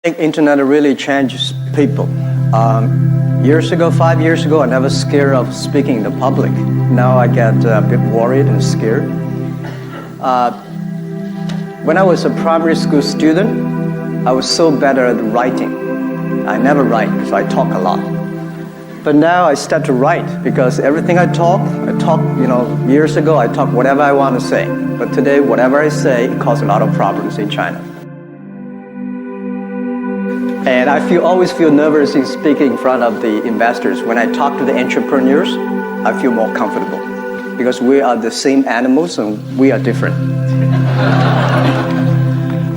I think internet really changes people. Years ago, 5 years ago, I never scared of speaking in the public. Now I get a bit worried and scared. When I was a primary school student, I was so better at writing. I never write because I talk a lot. But now I start to write because everything I talk, years ago I talk whatever I want to say. But today, whatever I say, it causes a lot of problems in China. And I always feel nervous in speaking in front of the investors. When I talk to the entrepreneurs, I feel more comfortable because we are the same animals and we are different.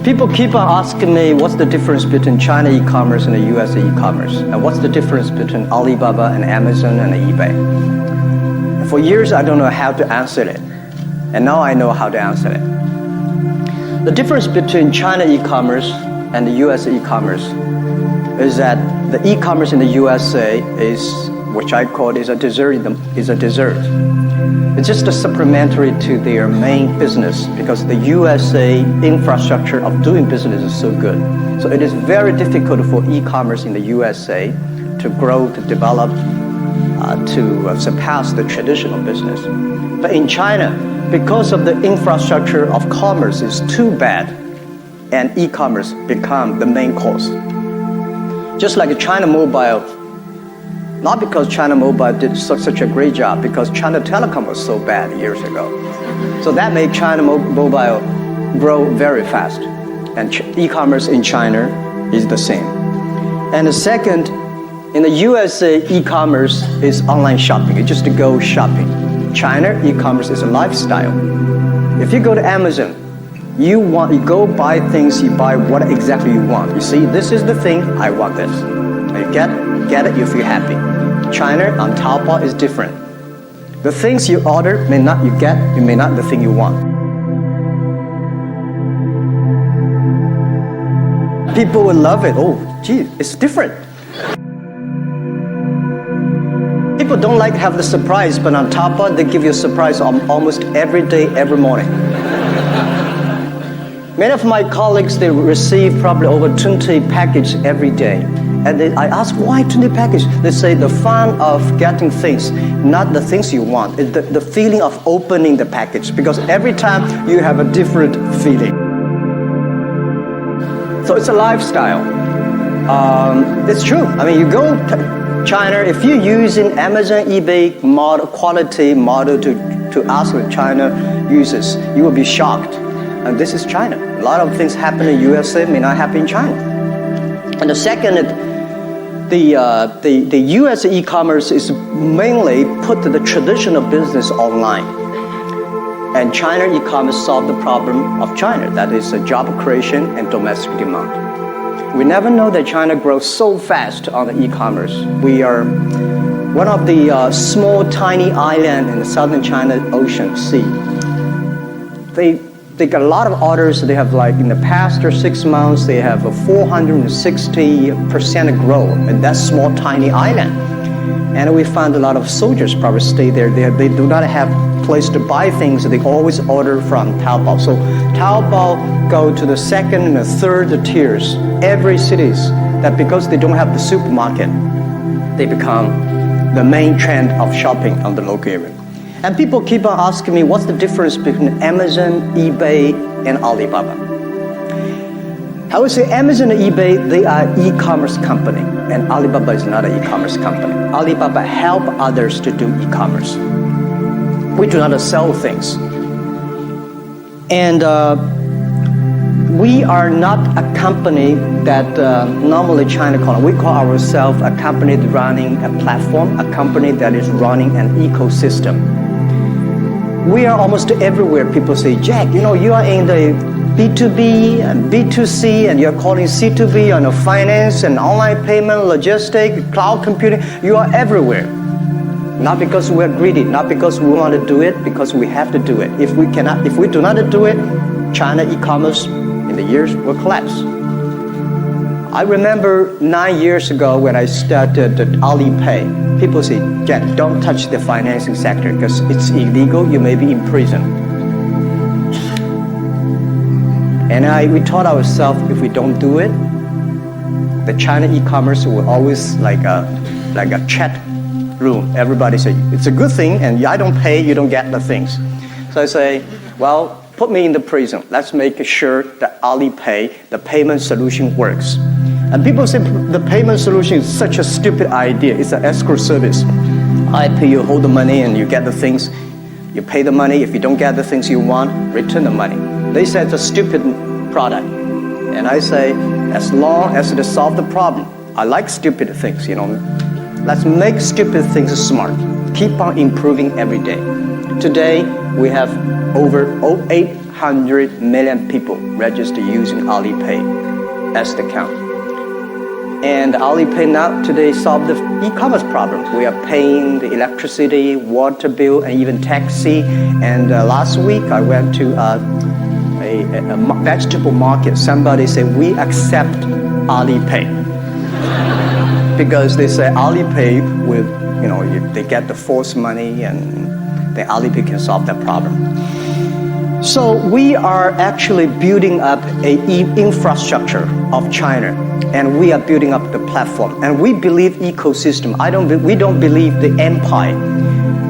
People keep on asking me what's the difference between China e-commerce and the US e-commerce, and what's the difference between Alibaba and Amazon and eBay. And for years, I don't know how to answer it, and now I know how to answer it. The difference between China e-commerce and the US e-commerce is that the e-commerce in the USA is, which I call is a dessert. It's just a supplementary to their main business because the USA infrastructure of doing business is so good. So it is very difficult for e-commerce in the USA to grow, to develop, to surpass the traditional business. But in China, because of the infrastructure of commerce is too bad, and e-commerce become the main cause. Just like China Mobile, not because China Mobile did such a great job, because China Telecom was so bad years ago. So that made China Mobile grow very fast. And e-commerce in China is the same. And the second, in the USA, e-commerce is online shopping. It's just to go shopping. China, e-commerce is a lifestyle. If you go to Amazon, you go buy things, you buy what exactly you want. You see, this is the thing, I want this. And you get it, you feel happy. China on Taobao is different. The things you order may not the thing you want. People will love it. Oh, gee, it's different. People don't like to have the surprise, but on Taobao, they give you a surprise almost every day, every morning. Many of my colleagues, they receive probably over 20 packages every day. And I ask, why 20 packages? They say the fun of getting things, not the things you want. It's the feeling of opening the package, because every time you have a different feeling. So it's a lifestyle. It's true. I mean, you go to China, if you're using Amazon, eBay quality model to ask the China users, you will be shocked. And this is China. A lot of things happen in USA may not happen in China. And the second, the US e-commerce is mainly put the traditional business online. And China e-commerce solved the problem of China, that is job creation and domestic demand. We never know that China grows so fast on the e-commerce. We are one of the small, tiny islands in the southern China Ocean Sea. They got a lot of orders. They have, like, in the past 6 months, they have a 460% growth in that small, tiny island. And we found a lot of soldiers probably stay there. They do not have a place to buy things. They always order from Taobao. So Taobao go to the second and the third tiers. Every cities that because they don't have the supermarket, they become the main trend of shopping on the local area. And people keep on asking me, what's the difference between Amazon, eBay, and Alibaba? I would say Amazon and eBay, they are e-commerce company, and Alibaba is not an e-commerce company. Alibaba help others to do e-commerce. We do not sell things. And we are not a company that normally China call. We call ourselves a company running a platform, a company that is running an ecosystem. We are almost everywhere. People say, Jack, you are in the B2B and B2C, and you're calling C2B on finance and online payment, logistics, cloud computing. You are everywhere. Not because we're greedy, not because we want to do it, because we have to do it. If we do not do it, China e-commerce in the years will collapse. I remember 9 years ago when I started Alipay, people say, Jack, don't touch the financing sector because it's illegal, you may be in prison. And we taught ourselves if we don't do it, the China e-commerce will always like a chat room. Everybody say, it's a good thing, and I don't pay, you don't get the things. So I say, well, put me in the prison. Let's make sure that Alipay, the payment solution, works. And people say the payment solution is such a stupid idea. It's an escrow service. I pay you, hold the money, and you get the things. You pay the money. If you don't get the things you want, return the money. They say it's a stupid product. And I say, as long as it solves the problem, I like stupid things, Let's make stupid things smart. Keep on improving every day. Today, we have over 800 million people registered using Alipay as the count. And Alipay now today solved the e-commerce problems. We are paying the electricity, water bill, and even taxi. And last week, I went to a vegetable market. Somebody said, we accept Alipay. Because they say Alipay with, they get the forced money and then Alipay can solve that problem. So we are actually building up an infrastructure of China, and we are building up the platform. And we believe ecosystem. We don't believe the empire.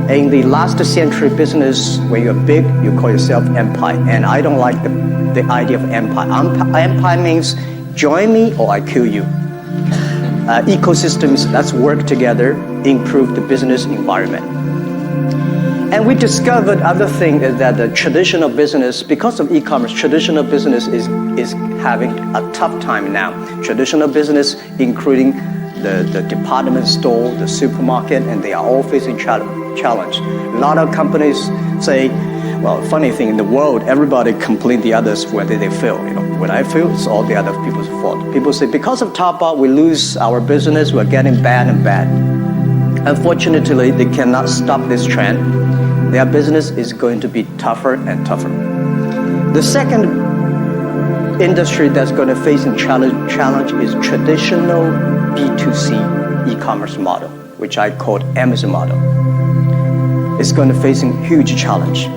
In the last century business, when you're big, you call yourself empire. And I don't like the idea of empire. Empire means join me or I kill you. Ecosystems, let's work together, improve the business environment. And we discovered other thing is that the traditional business, because of e-commerce, traditional business is having a tough time now. Traditional business, including the department store, the supermarket, and they are all facing challenge. A lot of companies say, well, funny thing, in the world, everybody complain the others whether they fail. When I fail, it's all the other people's fault. People say, because of Taobao, we lose our business, we're getting bad and bad. Unfortunately, they cannot stop this trend. Their business is going to be tougher and tougher. The second industry that's going to face a challenge is traditional B2C e-commerce model, which I call Amazon model. It's going to face a huge challenge.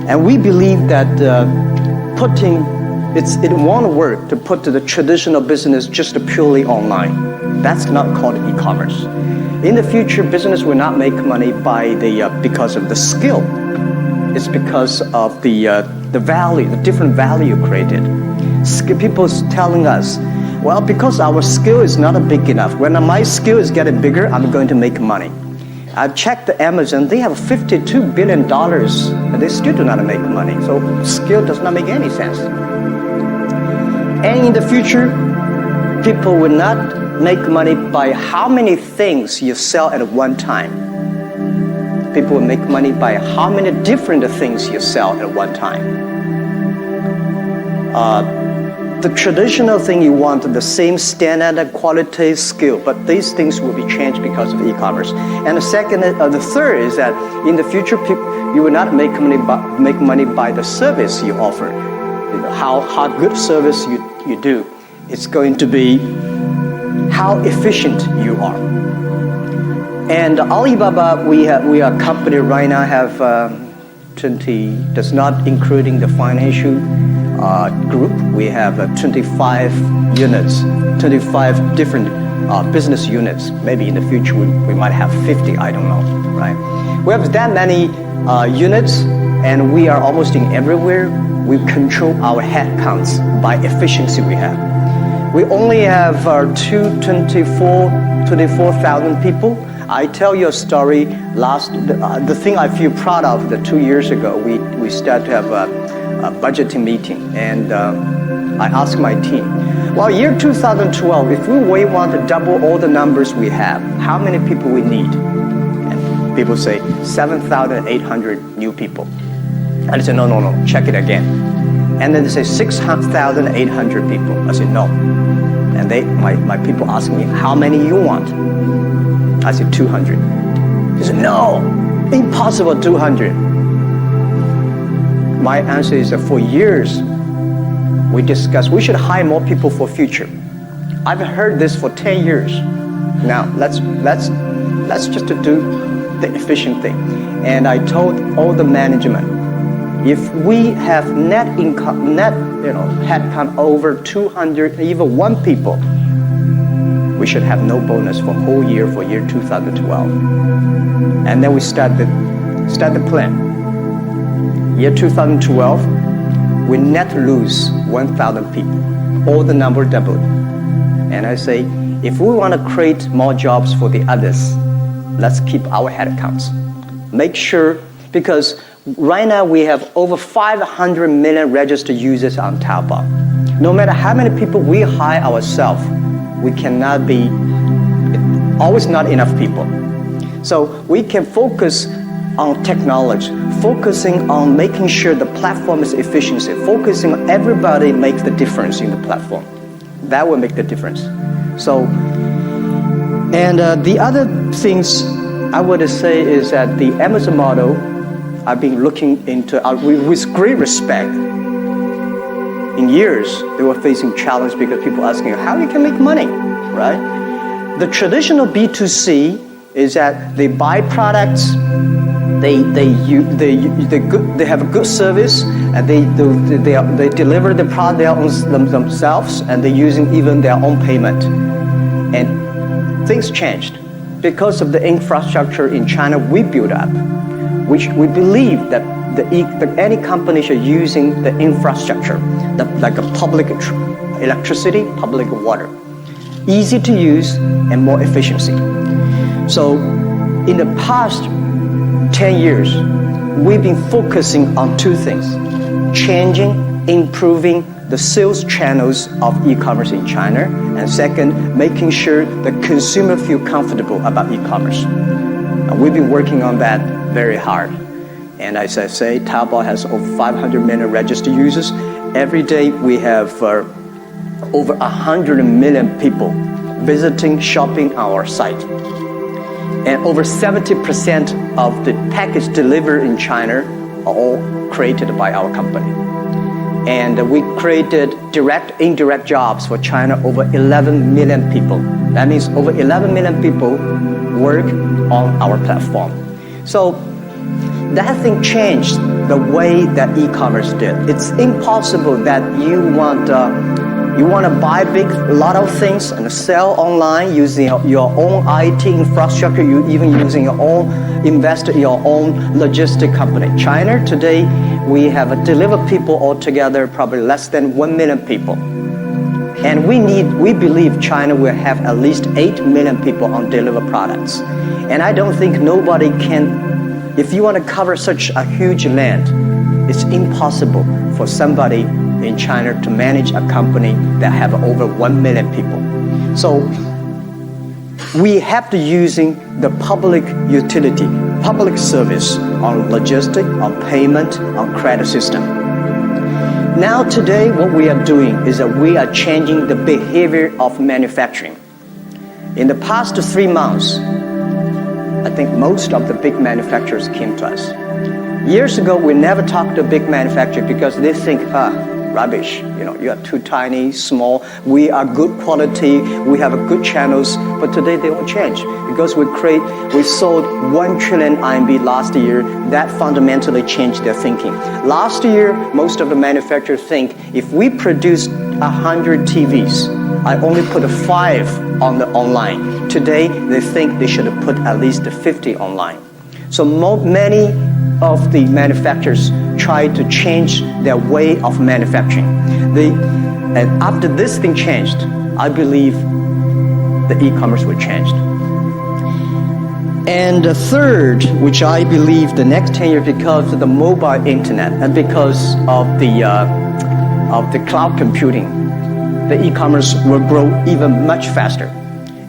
And we believe that it won't work to put the traditional business just purely online. That's not called e-commerce. In the future, business will not make money because of the skill. It's because of the value, the different value created. People telling us, well, because our skill is not big enough. When my skill is getting bigger, I'm going to make money. I checked Amazon, they have $52 billion, and they still do not make money. So skill does not make any sense. And in the future, people will not make money by how many things you sell at one time. People will make money by how many different things you sell at one time. The traditional thing you want, the same standard, quality, skill, but these things will be changed because of e-commerce. And the third is that in the future, you will not make money by the service you offer. How good service you do. It's going to be how efficient you are. And Alibaba, we are a company right now have 20, that's not including the financial group. We have 25 units, 25 different business units. Maybe in the future we might have 50, I don't know, right? We have that many units, and we are almost in everywhere. We control our headcounts by efficiency we have. We only have 24,000 people. I tell you a story. The thing I feel proud of, 2 years ago, we started to have a budgeting meeting, and I asked my team, well, year 2012, if we want to double all the numbers we have, how many people we need? And people say 7,800 new people. I said, no, check it again. And then they say 6,800 people. I said, no. And my people ask me, how many you want? I said, 200. They said, no, impossible, 200. My answer is that for years, we discussed we should hire more people for future. I've heard this for 10 years. Now, let's just do the efficient thing. And I told all the management, if we have net income, headcount over 200, even one people, we should have no bonus for whole year for year 2012. And then we start the plan. Year 2012, we net lose 1,000 people. All the number doubled. And I say, if we want to create more jobs for the others, let's keep our head counts. Make sure, because right now we have over 500 million registered users on Taobao. No matter how many people we hire ourselves, we cannot be, always not enough people. So we can focus on technology, focusing on making sure the platform is efficiency, focusing on everybody makes the difference in the platform. That will make the difference. So, and the other things I would say is that the Amazon model, I've been looking into with great respect. In years, they were facing challenge because people asking how you can make money, right? The traditional B2C is that they buy products, they have a good service, and they deliver the product themselves, and they're using even their own payment. And things changed because of the infrastructure in China we built up, which we believe that any company should using the infrastructure, like a public electricity, public water, easy to use and more efficiency. So in the past 10 years, we've been focusing on two things: changing, improving the sales channels of e-commerce in China, and second, making sure the consumer feel comfortable about e-commerce. And we've been working on that very hard. And as I say, Taobao has over 500 million registered users. Every day we have over 100 million people visiting, shopping our site. And over 70% of the package delivered in China are all created by our company. And we created direct, indirect jobs for China, over 11 million people. That means over 11 million people work on our platform. So that thing changed the way that e-commerce did. It's impossible that you want to buy a lot of things and sell online using your own IT infrastructure, you even using your own, invest in your own logistic company. China today, we have delivered people altogether probably less than 1 million people. And we believe China will have at least 8 million people on delivered products. And I don't think nobody can, if you want to cover such a huge land, it's impossible for somebody in China to manage a company that have over 1 million people. So we have to using the public utility, public service on logistic, on payment, on credit system. Now today what we are doing is that we are changing the behavior of manufacturing. In the past 3 months, I think most of the big manufacturers came to us. Years ago, we never talked to big manufacturers because they think, rubbish, you are too tiny, small, we are good quality, we have good channels, but today they all change because we sold 1 trillion RMB last year. That fundamentally changed their thinking. Last year, most of the manufacturers think if we produce 100 TVs, I only put 5 on the online. Today, they think they should put at least 50 online. So many of the manufacturers try to change their way of manufacturing. And after this thing changed, I believe the e-commerce will change. And the third, which I believe the next 10 years, because of the mobile internet and because of the cloud computing, the e-commerce will grow even much faster.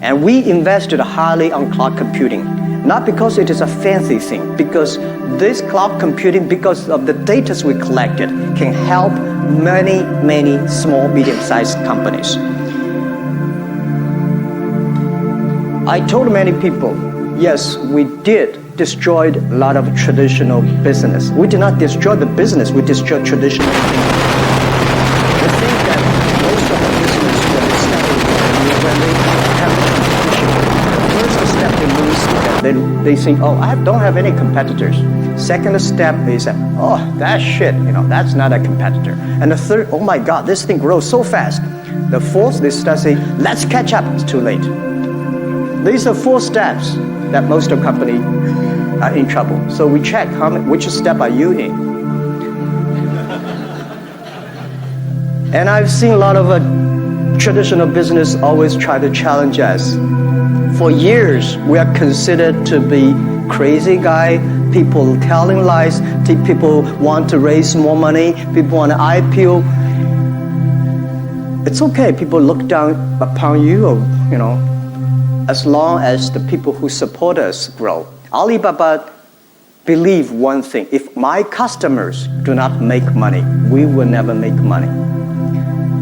And we invested highly on cloud computing, not because it is a fancy thing, because this cloud computing, because of the data we collected, can help many, many small, medium-sized companies. I told many people, yes, we did destroy a lot of traditional business. We did not destroy the business, we destroyed traditional business. I think that most of the business when they have competition, the first step they lose is that They think, oh, I don't have any competitors. Second step, they say, oh, that's shit, that's not a competitor. And the third, oh my God, this thing grows so fast. The fourth, they start saying, let's catch up, it's too late. These are 4 steps that most of companies are in trouble. So we check which step are you in. And I've seen a lot of traditional business always try to challenge us. For years, we are considered to be crazy guy, people telling lies, people want to raise more money, people want to IPO. It's okay, people look down upon you, or, as long as the people who support us grow. Alibaba believe one thing: if my customers do not make money, we will never make money.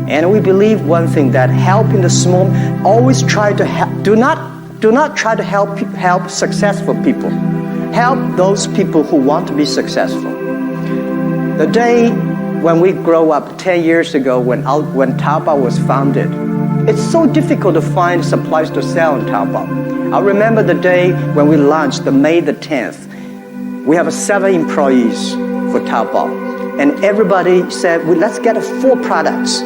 And we believe one thing, that helping the small, always try to help, do not try to help successful people. Help those people who want to be successful. The day when we grow up 10 years ago, when Taobao was founded, it's so difficult to find supplies to sell on Taobao. I remember the day when we launched, May the 10th. We have 7 employees for Taobao. And everybody said, well, let's get 4 products.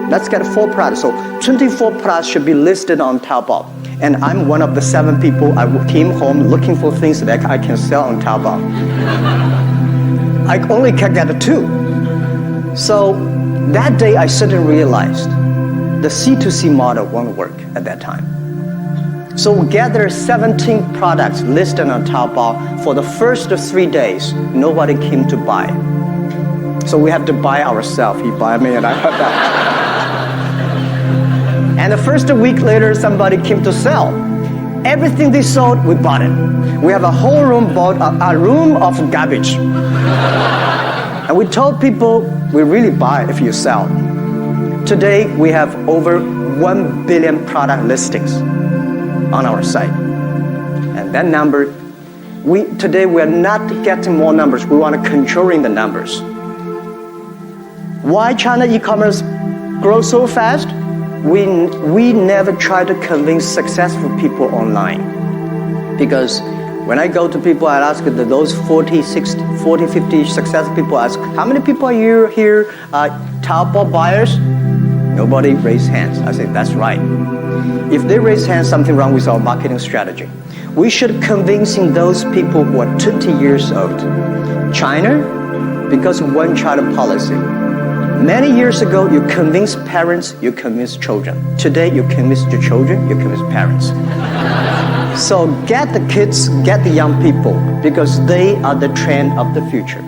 Let's get 4 products. So 24 products should be listed on Taobao. And I'm one of the 7 people. I came home looking for things that I can sell on Taobao. I only can get 2. So that day I suddenly realized the C2C model won't work at that time. So we gathered 17 products listed on Taobao. For the first 3 days, nobody came to buy. So we have to buy ourselves. He buy me and I buy that. And the first week later, somebody came to sell. Everything they sold, we bought it. We have a whole room bought, a room of garbage. And we told people, we really buy if you sell. Today, we have over 1 billion product listings on our site. And that number, today we are not getting more numbers, we want to controlling the numbers. Why China e-commerce grows so fast? We never try to convince successful people online. Because when I go to people, I ask those 40, 50 successful people, ask, how many people are you here, Taobao buyers? Nobody raised hands. I say, that's right. If they raise hands, something wrong with our marketing strategy. We should convincing those people who are 20 years old. China, because of one-child policy. Many years ago, you convince parents, you convince children. Today, you convince the children, you convince parents. So get the kids, get the young people, because they are the trend of the future.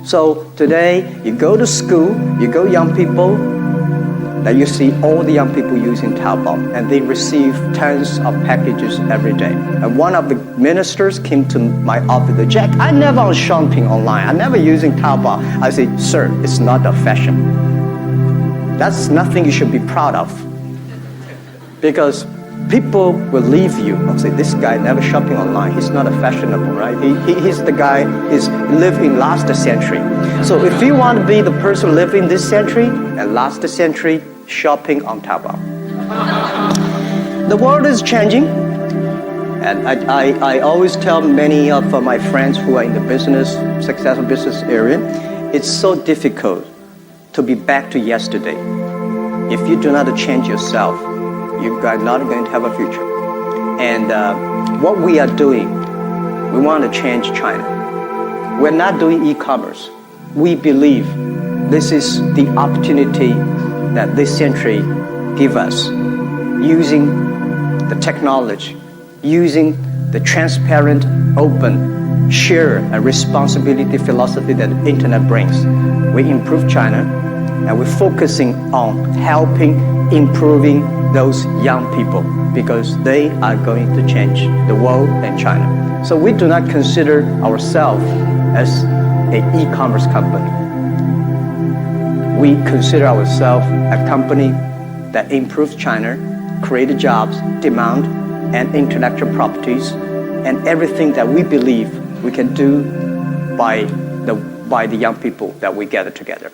So today, you go to school, you go young people, that you see all the young people using Taobao, and they receive tons of packages every day. And one of the ministers came to my office, Jack, I never on shopping online, I never using Taobao. I say, sir, it's not a fashion. That's nothing you should be proud of. Because people will leave you and say, this guy never shopping online, he's not a fashionable, right? He's the guy, he's lived in last century. So if you want to be the person living this century and last century, shopping on Taobao. The world is changing. And I always tell many of my friends who are in the business, successful business area, it's so difficult to be back to yesterday. If you do not change yourself, you are not going to have a future. And what we are doing, we want to change China. We're not doing e-commerce. We believe this is the opportunity that this century gives us, using the technology, using the transparent, open, share, and responsibility philosophy that the internet brings. We improve China, and we're focusing on helping, improving those young people, because they are going to change the world and China. So we do not consider ourselves as an e-commerce company. We consider ourselves a company that improves China, creates jobs, demand, and intellectual properties, and everything that we believe we can do by the young people that we gather together.